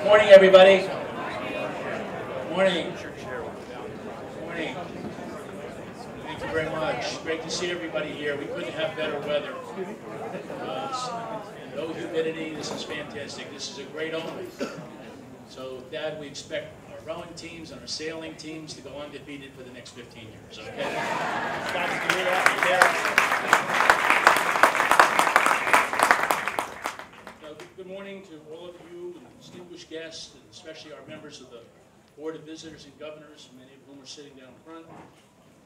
Morning, everybody. Morning. Morning. Thank you very much. Great to see everybody here. We couldn't have better weather. And no humidity. This is fantastic. This is a great omen. So, Dad, we expect our rowing teams and our sailing teams to go undefeated for the next 15 years. Okay? Good morning to all of you, and distinguished guests, and especially our members of the Board of Visitors and Governors, many of whom are sitting down front,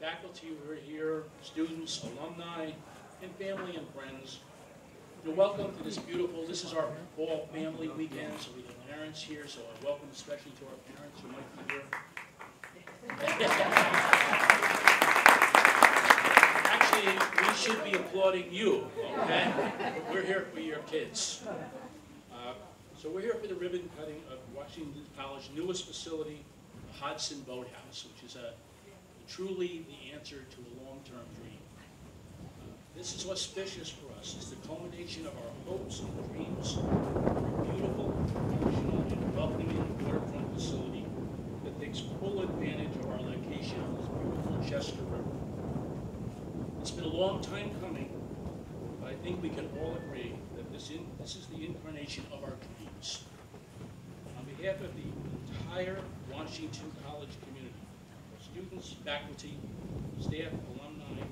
faculty who are here, students, alumni, and family and friends. You're welcome to this beautiful, this is our fall family weekend, so we have parents here, so I welcome especially to our parents who might be here. Actually, we should be applauding you, okay? We're here for your kids. So we're here for the ribbon cutting of Washington College's newest facility, the Hodson Boathouse, which is truly the answer to a long-term dream. This is auspicious for us. It's the culmination of our hopes and dreams for a beautiful, functional, and welcoming waterfront facility that takes full advantage of our location on this beautiful Chester River. It's been a long time coming, but I think we can all agree that this is the incarnation of our dreams. On behalf of the entire Washington College community, students, faculty, staff, alumni,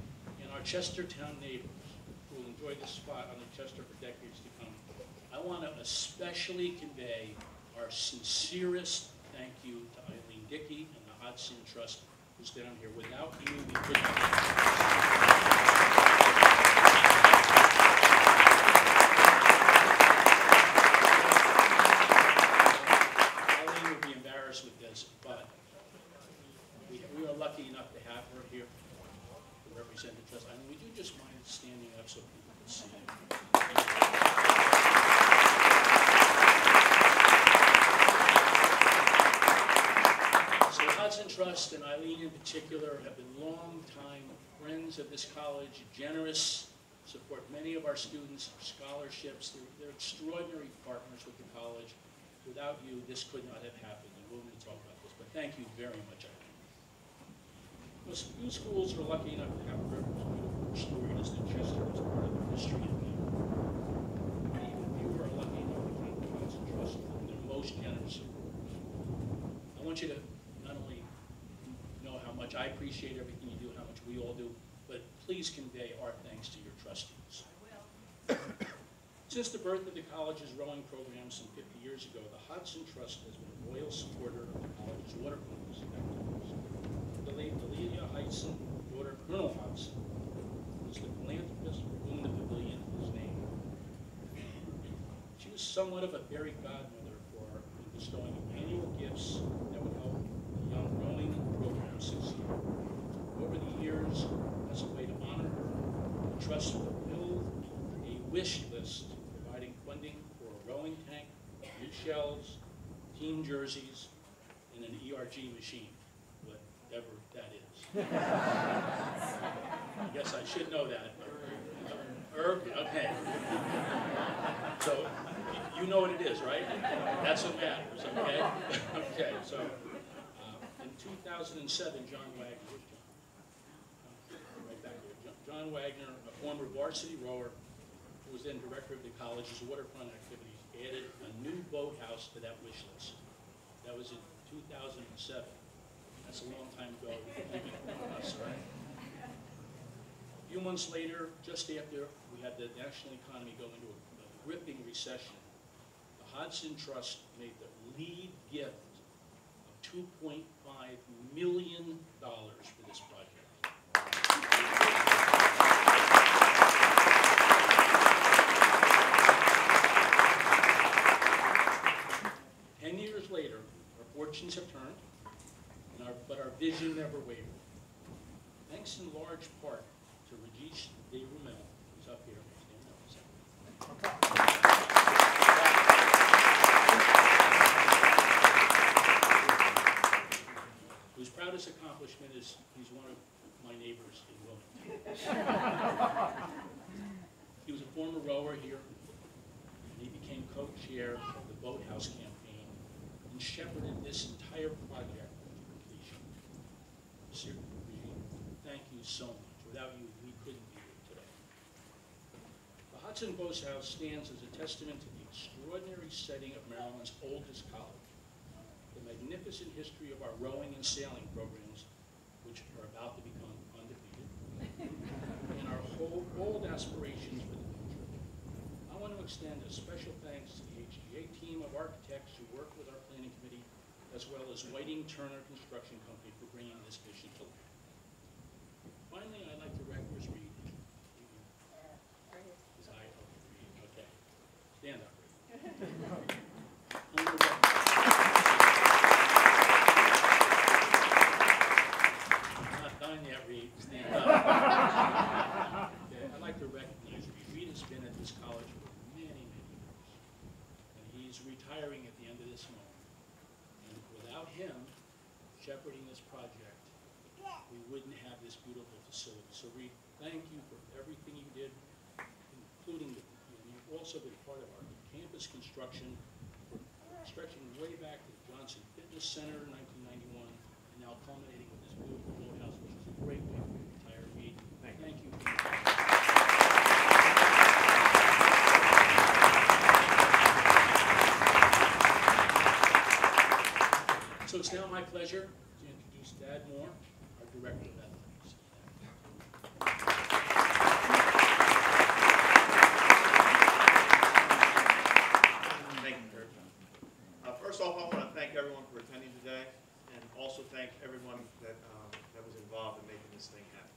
and our Chestertown neighbors who will enjoy this spot on the Chester for decades to come, I want to especially convey our sincerest thank you to Eileen Dickey and the Hodson Trust who's down here. Without you, we couldn't have with this, but we are lucky enough to have her here to represent the trust. I mean, would you just mind standing up so people can see you? So the Hodson Trust and Eileen in particular have been long-time friends of this college, generous, support many of our students, scholarships. They're extraordinary partners with the college. Without you, this could not have happened. We're going to talk about this, but thank you very much, Eileen. Most few schools are lucky enough to have a river as beautiful story as the Chester as part of their history and people. Even fewer are lucky enough to find the Hodson Trust and their most generous support. I want you to not only know how much I appreciate everything you do, how much we all do, but please convey our thanks to your trustees. Since the birth of the college's rowing program some 50 years ago, the Hodson Trust has been a loyal supporter of the college's waterfront activities. The late Alelia Hodson, daughter of Colonel Hodson, was the philanthropist for whom the pavilion is named. She was somewhat of a fairy godmother for her in bestowing annual gifts that would help the young rowing program succeed. Over the years, as a way to honor her, the Trust fulfilled a wish list providing funding for a rowing tank, new shells, team jerseys, and an ERG machine, whatever that is. I guess I should know that. Okay. So, you know what it is, right? That's what matters, okay? Okay, so, in 2007, John Wagner, a former varsity rower, who was then director of the college's waterfront activities, added a new boathouse to that wish list. That was in 2007. That's a long time ago, even for us, right? A few months later, just after we had the national economy go into a gripping recession, the Hodson Trust made the lead gift of $2.5 million for this project. 10 years later, our fortunes have turned, but our vision never wavered. Thanks in large part to Rajesh Rumel, who's up here. Whose proudest accomplishment is he's one of my neighbors in Wilmington. He was a former rower here, and he became co-chair of the Boathouse campaign shepherded this entire project to completion. Sir, thank you so much. Without you, we couldn't be here today. The Hodson Boathouse stands as a testament to the extraordinary setting of Maryland's oldest college, the magnificent history of our rowing and sailing programs, which are about to become undefeated, and our bold aspirations for the future. I want to extend a special thanks to the HGA team of architects who work with our planning committee, as well as Whiting Turner Construction Company for bringing this vision to life. Finally, I'd like to where's Reed? His eye, Reed, okay. Stand up, Reed. Not done yet, Reed. Stand up. Okay, I'd like to recognize Reed. Reed has been at this college for many, many years. And he's retiring at the end of this moment. And without him shepherding this project, we wouldn't have this beautiful facility. So Reed, thank you for everything you did, including you've also been part of our campus construction, stretching way back to the Johnson Fitness Center in 1991, and now culminating with this beautiful boathouse, which is a great way for you to retire. Reed, thank you. So it's now my pleasure to introduce Dad Moore, our Director of Athletics. Thank you, Kurt. First off, I want to thank everyone for attending today, and also thank everyone that was involved in making this thing happen.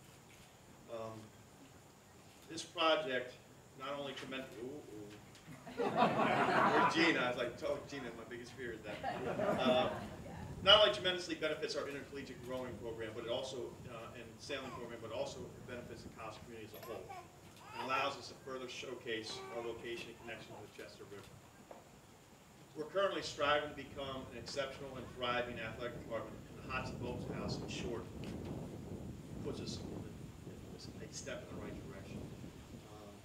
This project, not only tremendous. Where's Gina? I was like, oh, Gina, my biggest fear is that. Not only tremendously benefits our intercollegiate rowing program, but it also, and sailing program, but also benefits the college community as a whole, and allows us to further showcase our location and connection to the Chester River. We're currently striving to become an exceptional and thriving athletic department, and the Hodson Boathouse, in short, puts us a step in the right direction.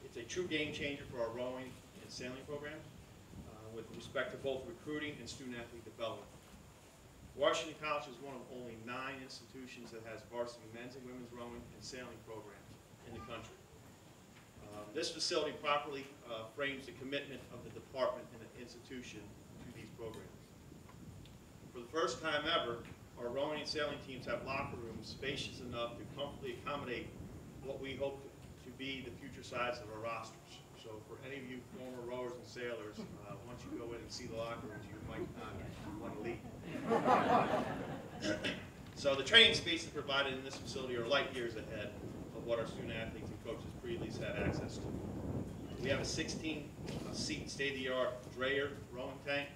It's a true game changer for our rowing and sailing program, with respect to both recruiting and student athlete development. Washington College is one of only 9 institutions that has varsity men's and women's rowing and sailing programs in the country. This facility properly frames the commitment of the department and the institution to these programs. For the first time ever, our rowing and sailing teams have locker rooms spacious enough to comfortably accommodate what we hope to be the future size of our rosters. So for any of you former rowers and sailors, once you go in and see the locker rooms, you might not want to leave. So the training spaces provided in this facility are light years ahead of what our student athletes and coaches previously had access to. We have a 16-seat state-of-the-art Dreyer rowing tank,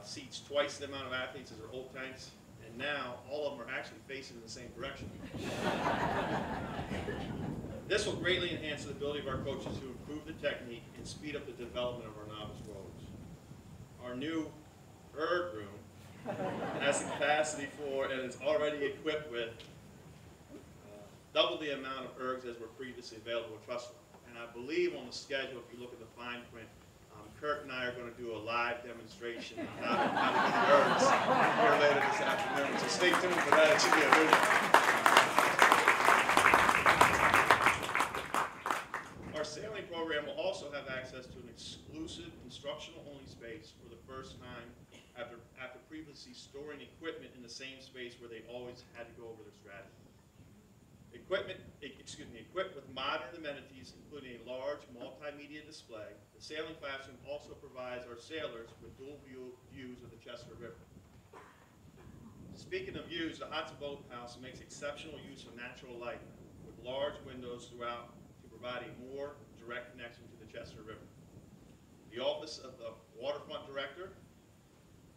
seats twice the amount of athletes as our old tanks, and now all of them are actually facing in the same direction. This will greatly enhance the ability of our coaches to improve the technique and speed up the development of our novice rowers. Our new erg room has the capacity for, and is already equipped with, double the amount of ergs as were previously available at Trussell. And I believe on the schedule, if you look at the fine print, Kurt and I are going to do a live demonstration on how to do ergs here later this afternoon. So stay tuned for that. It should be a good one. Our sailing program will also have access to an exclusive instructional-only space for the first time after previously storing equipment in the same space where they always had to go over their strategy. Equipped with modern amenities, including a large multimedia display, the sailing classroom also provides our sailors with dual views of the Chester River. Speaking of views, the Hodson Boathouse makes exceptional use of natural light with large windows throughout to provide a more direct connection to the Chester River. The office of the waterfront director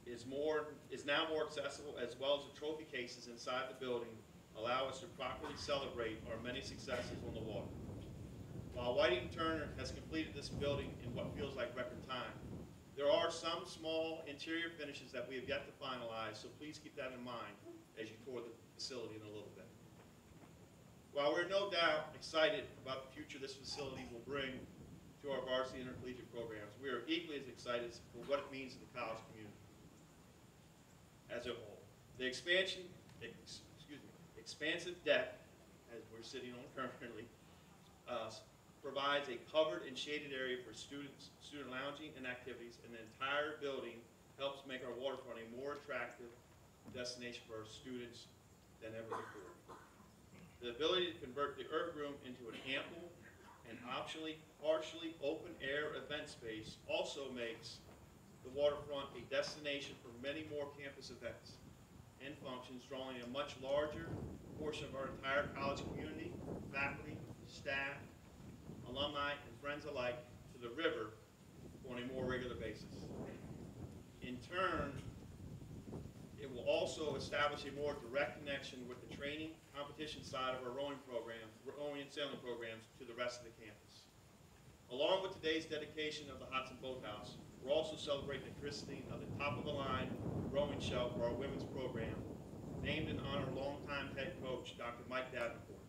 is now more accessible, as well as the trophy cases inside the building allow us to properly celebrate our many successes on the water. While Whiting Turner has completed this building in what feels like record time, there are some small interior finishes that we have yet to finalize, so please keep that in mind as you tour the facility in a little bit. While we're no doubt excited about the future this facility will bring to our varsity intercollegiate programs, we are equally as excited for what it means to the college community. as a whole. The expansive deck, as we're sitting on currently, provides a covered and shaded area for student lounging and activities, and the entire building helps make our waterfront a more attractive destination for our students than ever before. The ability to convert the Erg Room into an ample and optionally partially open-air event space also makes the waterfront a destination for many more campus events and functions, drawing a much larger portion of our entire college community, faculty, staff, alumni, and friends alike to the river on a more regular basis. In turn, it will also establish a more direct connection with the training, competition side of our rowing and sailing programs to the rest of the campus. Along with today's dedication of the Hodson Boathouse, we're also celebrating the christening of the top-of-the-line rowing shell for our women's program, named in honor of longtime head coach, Dr. Mike Davenport.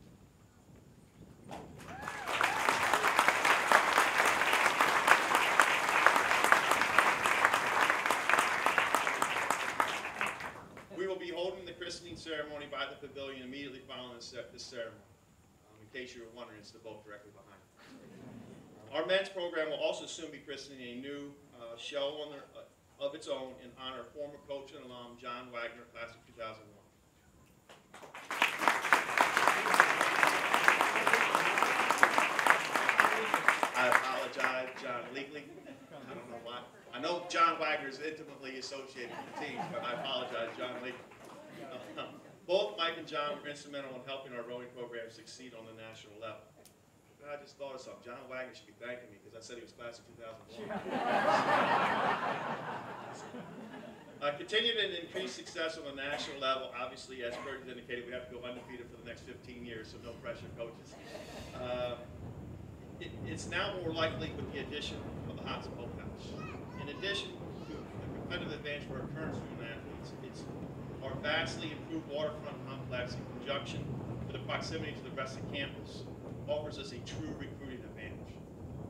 We will be holding the christening ceremony by the pavilion immediately following this ceremony. In case you were wondering, it's the boat directly behind. Our men's program will also soon be christening a new shell of its own in honor of former coach and alum John Wagner, class of 2001. I apologize, John, legally. I don't know why. I know John Wagner is intimately associated with the team, but I apologize, John, legally. Both Mike and John were instrumental in helping our rowing program succeed on the national level. I just thought of something. John Wagner should be thanking me because I said he was class of 2001. Continued and increased success on the national level. Obviously, as Kurt indicated, we have to go undefeated for the next 15 years, so no pressure, coaches. It's now more likely with the addition of the Hodson Boathouse. In addition to the competitive advantage for our current student athletes, it's our vastly improved waterfront complex in conjunction with the proximity to the rest of campus offers us a true recruiting advantage.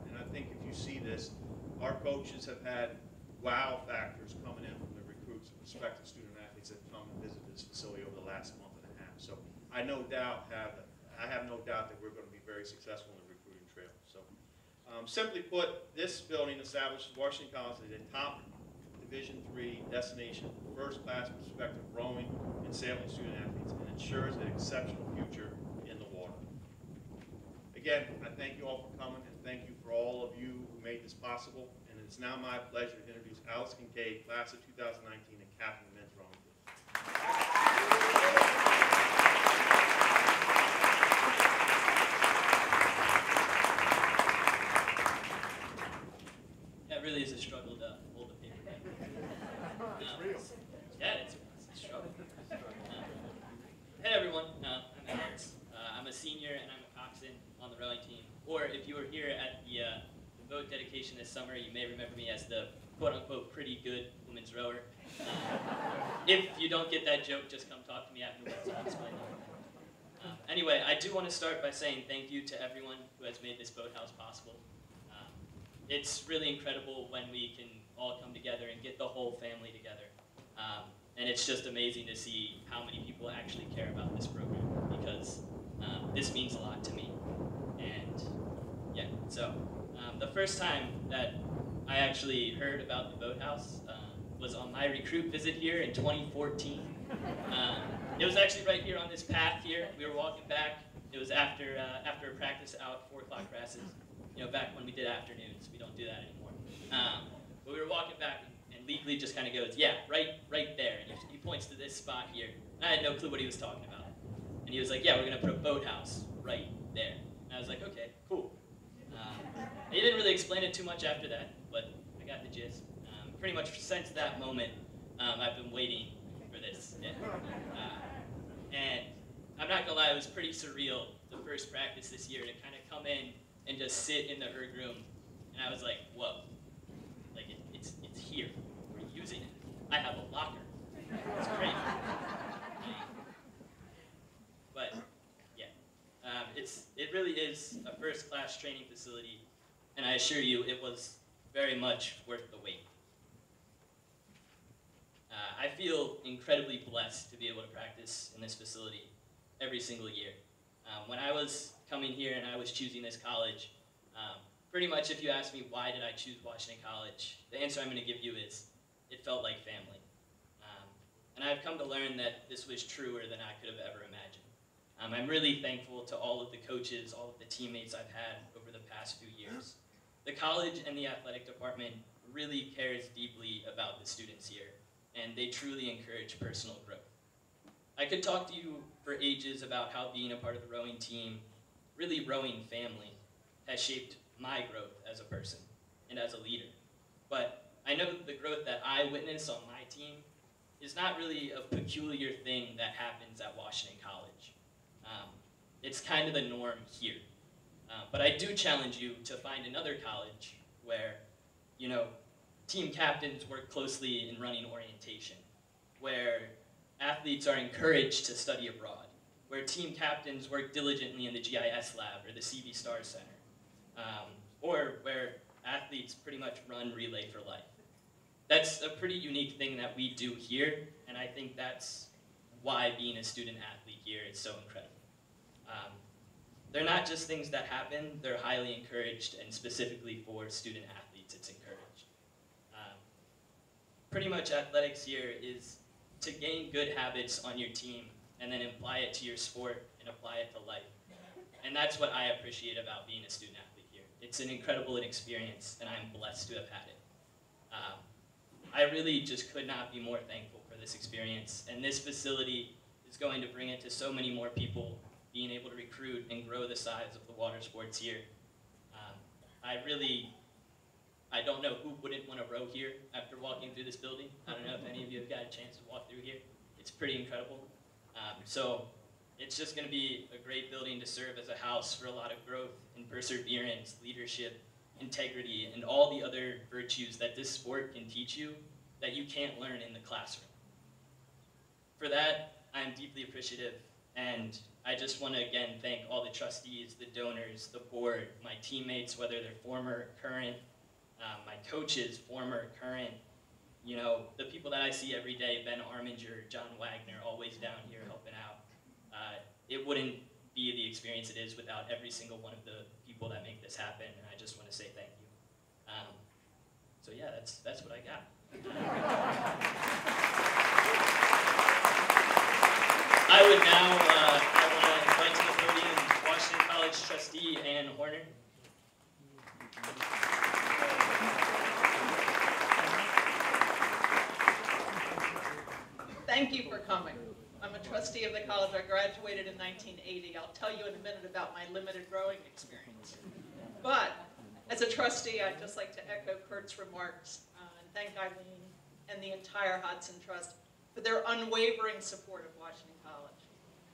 And I think if you see this, our coaches have had wow factors coming in from the recruits and prospective student athletes that come and visit this facility over the last month and a half. So I have no doubt that we're going to be very successful in the recruiting trail. So simply put, this building establishes Washington College as a top Division III destination for first-class prospective rowing and sailing student athletes and ensures an exceptional future in the water. Again, I thank you all for coming, and thank you for all of you who made this possible. And it's now my pleasure to introduce Alice Kincaid, class of 2019, and captain of the men's rowing team. Yeah, it really is a struggle to hold the paper back. It's real. Yeah, it's a struggle. Hey everyone, I'm Alex. I'm a senior and I'm a coxswain on the rowing team. Or if you were here at the boat dedication this summer, you may remember me as the quote-unquote pretty good women's rower. If you don't get that joke, just come talk to me afterwards and I'll explain it. Anyway, I do want to start by saying thank you to everyone who has made this boathouse possible. It's really incredible when we can all come together and get the whole family together. And it's just amazing to see how many people actually care about this program because this means a lot to me. And yeah, so the first time that I actually heard about the boathouse was on my recruit visit here in 2014. It was actually right here on this path here. We were walking back. It was after a practice out, 4 o'clock classes. You know, back when we did afternoons. We don't do that anymore. But we were walking back, and legally just kind of goes, yeah, right there. And he points to this spot here. And I had no clue what he was talking about. And he was like, yeah, we're going to put a boathouse right there. And I was like, okay, cool. He didn't really explain it too much after that, but I got the gist. Pretty much since that moment, I've been waiting for this. And I'm not going to lie, it was pretty surreal, the first practice this year, to kind of come in and just sit in the erg room. And I was like, whoa, like it's here. We're using it. I have a locker. It's great. But yeah, it really is a first-class training facility, and I assure you, it was very much worth the wait. I I feel incredibly blessed to be able to practice in this facility every single year. When I was coming here and I was choosing this college, pretty much if you ask me why did I choose Washington College, the answer I'm going to give you is it felt like family. And I've come to learn that this was truer than I could have ever imagined. I'm really thankful to all of the coaches, all of the teammates I've had over the past few years. The college and the athletic department really cares deeply about the students here, and they truly encourage personal growth. I could talk to you for ages about how being a part of the rowing team, really rowing family, has shaped my growth as a person and as a leader. But I know that the growth that I witness on my team is not really a peculiar thing that happens at Washington College. It's kind of the norm here. But I do challenge you to find another college where, you know, team captains work closely in running orientation, where athletes are encouraged to study abroad, where team captains work diligently in the GIS lab or the CV Star Center, or where athletes pretty much run relay for life. That's a pretty unique thing that we do here, and I think that's why being a student athlete here is so incredible. They're not just things that happen, they're highly encouraged, and specifically for student athletes, it's encouraged. Pretty much athletics here is to gain good habits on your team and then apply it to your sport and apply it to life. And that's what I appreciate about being a student athlete here. It's an incredible experience, and I'm blessed to have had it. I really just could not be more thankful for this experience, and this facility is going to bring it to so many more people, being able to recruit and grow the size of the water sports here. I don't know who wouldn't want to row here after walking through this building. I don't know if any of you have got a chance to walk through here. It's pretty incredible. So it's just going to be a great building to serve as a house for a lot of growth and perseverance, leadership, integrity, and all the other virtues that this sport can teach you that you can't learn in the classroom. For that, I'm deeply appreciative, and I just want to again thank all the trustees, the donors, the board, my teammates, whether they're former, current, my coaches, former, current, you know, the people that I see every day, Ben Arminger, John Wagner, always down here helping out. It wouldn't be the experience it is without every single one of the people that make this happen, and I just want to say thank you. So yeah, that's what I got. I would now, I want to invite to the podium Washington College trustee Ann Horner. Thank you for coming. I'm a trustee of the college. I graduated in 1980. I'll tell you in a minute about my limited rowing experience. But as a trustee, I'd just like to echo Kurt's remarks and thank Eileen and the entire Hodson Trust for their unwavering support of Washington College.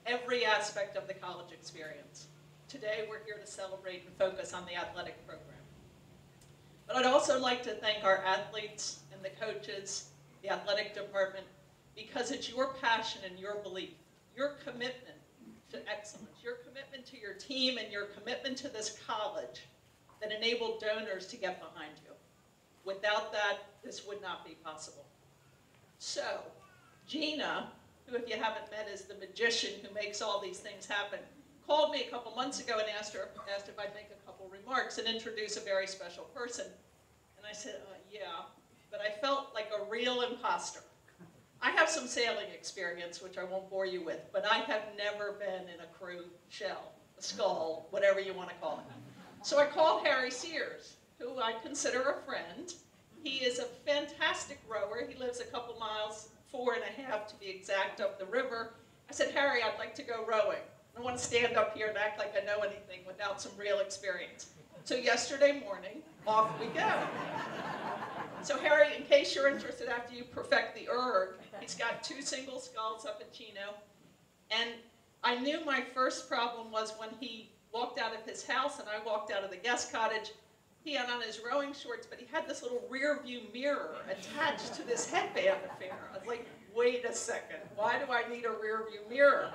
Every aspect of the college experience. Today, we're here to celebrate and focus on the athletic program. But I'd also like to thank our athletes and the coaches, the athletic department, because it's your passion and your belief, your commitment to excellence, your commitment to your team, and your commitment to this college that enabled donors to get behind you. Without that, this would not be possible. So, Gina, who if you haven't met is the magician who makes all these things happen, called me a couple months ago and asked if I'd make a couple remarks and introduce a very special person. And I said, yeah, but I felt like a real imposter. I have some sailing experience, which I won't bore you with, but I have never been in a crew shell, a scull, whatever you want to call it. So I called Harry Sears, who I consider a friend. He is a fantastic rower. He lives a couple miles, 4.5 to be exact, up the river. I said, Harry, I'd like to go rowing. I don't want to stand up here and act like I know anything without some real experience. So yesterday morning, off we go. So Harry, in case you're interested, after you perfect the erg, he's got 2 single sculls up at Chino. And I knew my first problem was when he walked out of his house and I walked out of the guest cottage. He had on his rowing shorts, but he had this little rear view mirror attached to this headband affair. I was like, wait a second, why do I need a rear view mirror?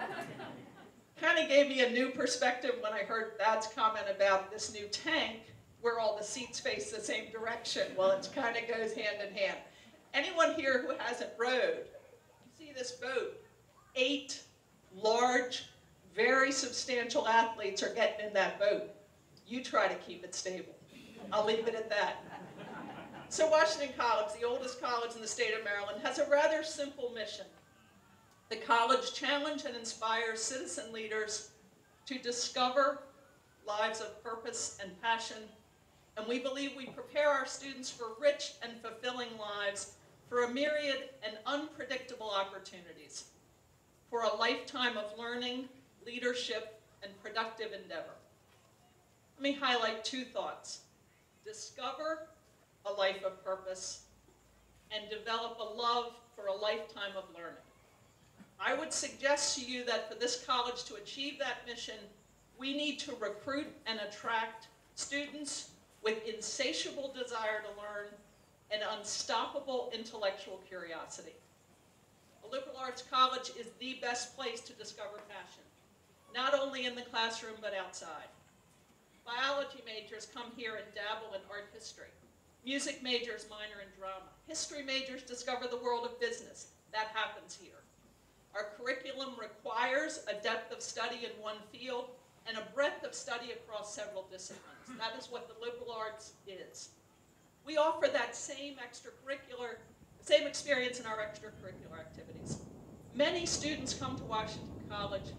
Kind of gave me a new perspective when I heard Thad's comment about this new tank where all the seats face the same direction. Well, it kind of goes hand in hand. Anyone here who hasn't rowed this boat, 8 large, very substantial athletes are getting in that boat. You try to keep it stable. I'll leave it at that. So Washington College, the oldest college in the state of Maryland, has a rather simple mission. The college challenges and inspires citizen leaders to discover lives of purpose and passion, and we believe we prepare our students for rich and fulfilling lives, for a myriad and unpredictable opportunities, for a lifetime of learning, leadership, and productive endeavor. Let me highlight 2 thoughts. Discover a life of purpose, and develop a love for a lifetime of learning. I would suggest to you that for this college to achieve that mission, we need to recruit and attract students with insatiable desire to learn and unstoppable intellectual curiosity. A liberal arts college is the best place to discover passion, not only in the classroom but outside. Biology majors come here and dabble in art history. Music majors minor in drama. History majors discover the world of business. That happens here. Our curriculum requires a depth of study in one field and a breadth of study across several disciplines. That is what the liberal arts is. We offer that same experience in our extracurricular activities. Many students come to Washington College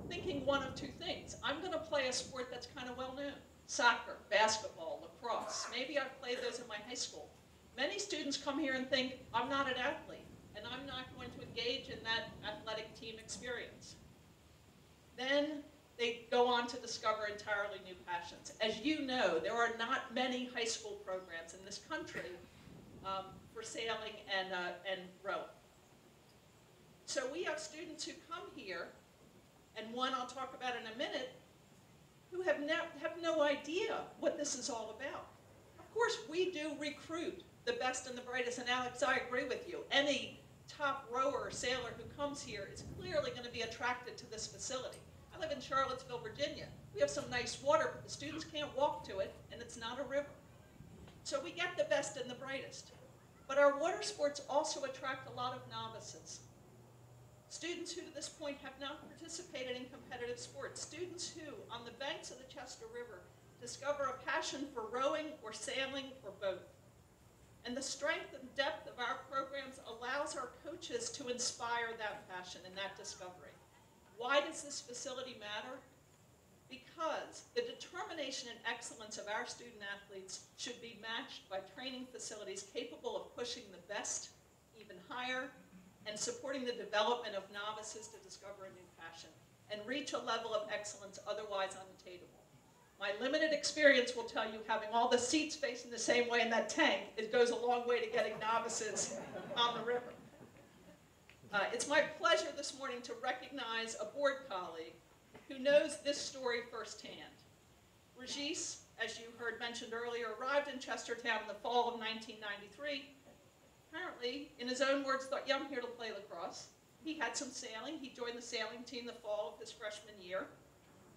thinking one of 2 things. I'm going to play a sport that's kind of well known. Soccer, basketball, lacrosse. Maybe I've played those in my high school. Many students come here and think, I'm not an athlete, and I'm not going to engage in that athletic team experience. Then they go on to discover entirely new passions. As you know, there are not many high school programs in this country for sailing and rowing. So we have students who come here, and one I'll talk about in a minute, who have no idea what this is all about. Of course, we do recruit the best and the brightest, and Alex, I agree with you. Any top rower or sailor who comes here is clearly going to be attracted to this facility. I live in Charlottesville, Virginia. We have some nice water, but the students can't walk to it, and it's not a river. So we get the best and the brightest. But our water sports also attract a lot of novices. Students who to this point have not participated in competitive sports. Students who, on the banks of the Chester River, discover a passion for rowing or sailing or both. And the strength and depth of our programs allows our coaches to inspire that passion and that discovery. Why does this facility matter? Because the determination and excellence of our student athletes should be matched by training facilities capable of pushing the best even higher and supporting the development of novices to discover a new passion and reach a level of excellence otherwise unattainable. My limited experience will tell you having all the seats facing the same way in that tank, it goes a long way to getting novices on the river. It's my pleasure this morning to recognize a board colleague who knows this story firsthand. Regis, as you heard mentioned earlier, arrived in Chestertown in the fall of 1993. Apparently, in his own words, thought, yeah, I'm here to play lacrosse. He had some sailing. He joined the sailing team the fall of his freshman year.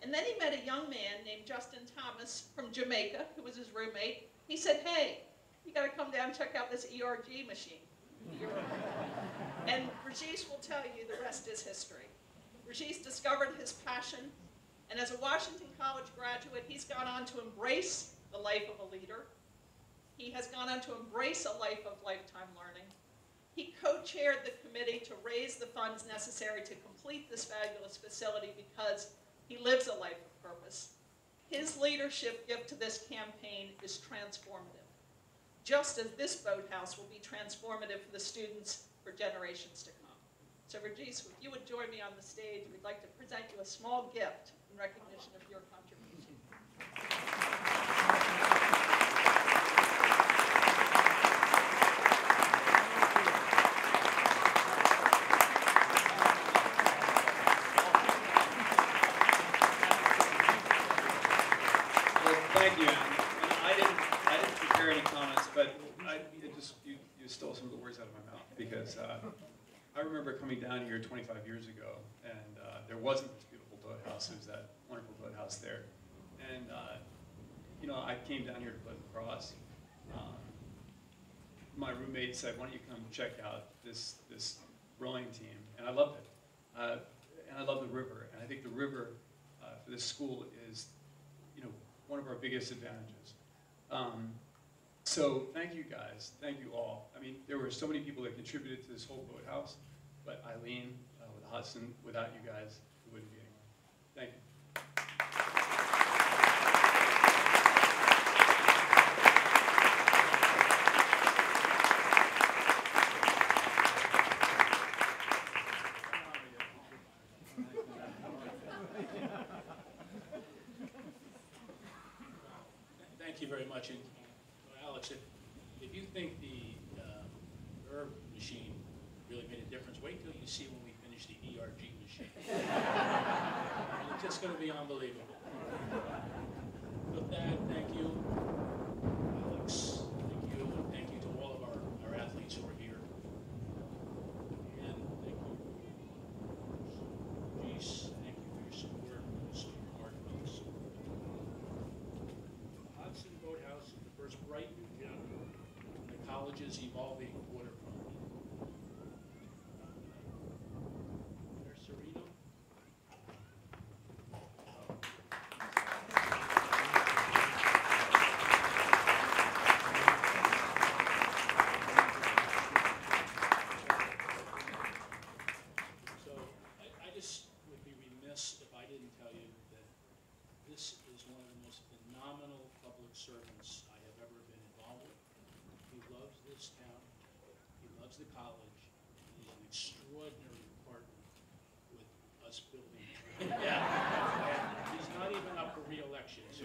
And then he met a young man named Justin Thomas from Jamaica, who was his roommate. He said, hey, you got to come down and check out this ERG machine. And Regis will tell you the rest is history. Regis discovered his passion, and as a Washington College graduate, he's gone on to embrace the life of a leader. He has gone on to embrace a life of lifetime learning. He co-chaired the committee to raise the funds necessary to complete this fabulous facility because he lives a life of purpose. His leadership gift to this campaign is transformative, just as this boathouse will be transformative for the students for generations to come. So Regis, if you would join me on the stage, we'd like to present you a small gift in recognition of your contribution. Thank you. I didn't prepare any comments, but you stole some of the words out of my mouth because I remember coming down here 25 years ago, and there wasn't this beautiful boathouse. There was that wonderful boathouse there, and you know, I came down here to play lacrosse. My roommate said, "Why don't you come check out this rowing team, and I love it. And I love the river, and I think the river for this school is, one of our biggest advantages. So thank you guys, thank you all. I mean, there were so many people that contributed to this whole boathouse, but Eileen, with Hodson, without you guys, it wouldn't be anywhere. Thank you. Thank you very much. And Alex, if you think the herb machine really made a difference, wait till you see when we finish the ERG machine. It's just going to be unbelievable. With that, thank you, Alex. Thank you, and thank you to all of our athletes who are here. And thank you, Reese. Thank you for your support. So hard folks. Hodson Boathouse is the first bright new gem in the college's evolving waterfront. There's Serena. So I just would be remiss if I didn't tell you that this is one of the most phenomenal public servants I have ever been involved with. He loves this town, he loves the college, and he's an extraordinary partner with us building. Yeah. And he's not even up for re-election. So.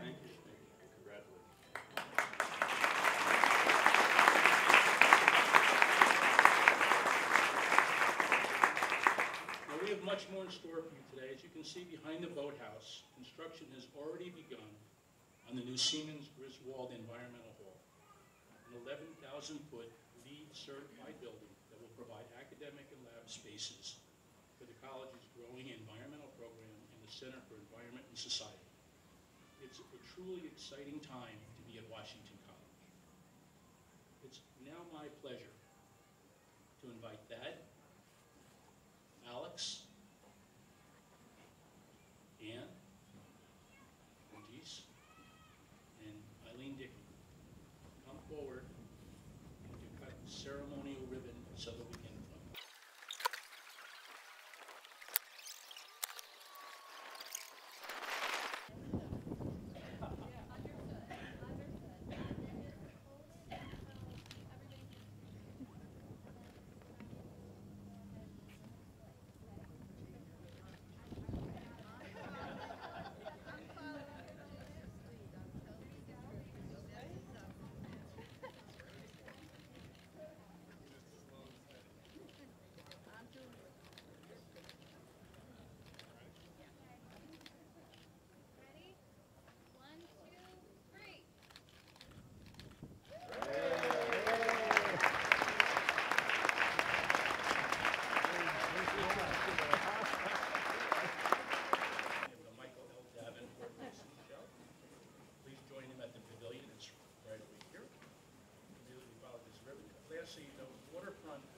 Thank you. Congratulations. Now, we have much more in store for you today. As you can see behind the boathouse, construction has already begun on the new Siemens Griswold Environmental Hall, an 11,000-foot LEED certified building that will provide academic and lab spaces for the college's growing environmental program and the Center for Environment and Society. It's a truly exciting time to be at Washington College. It's now my pleasure to invite Thad, Alex, Ann, Regis, and Eileen Dickey come forward to cut the ceremonial ribbon so that we can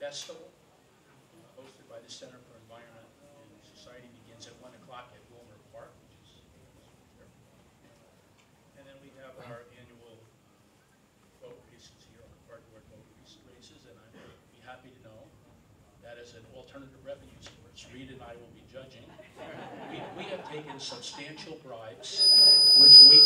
Festival, hosted by the Center for Environment and Society, begins at 1 o'clock at Wilmer Park, which is here. And then we have our annual boat races here, on the cardboard boat races, and I'd be happy to know that as an alternative revenue source, Reed and I will be judging. We have taken substantial bribes, which we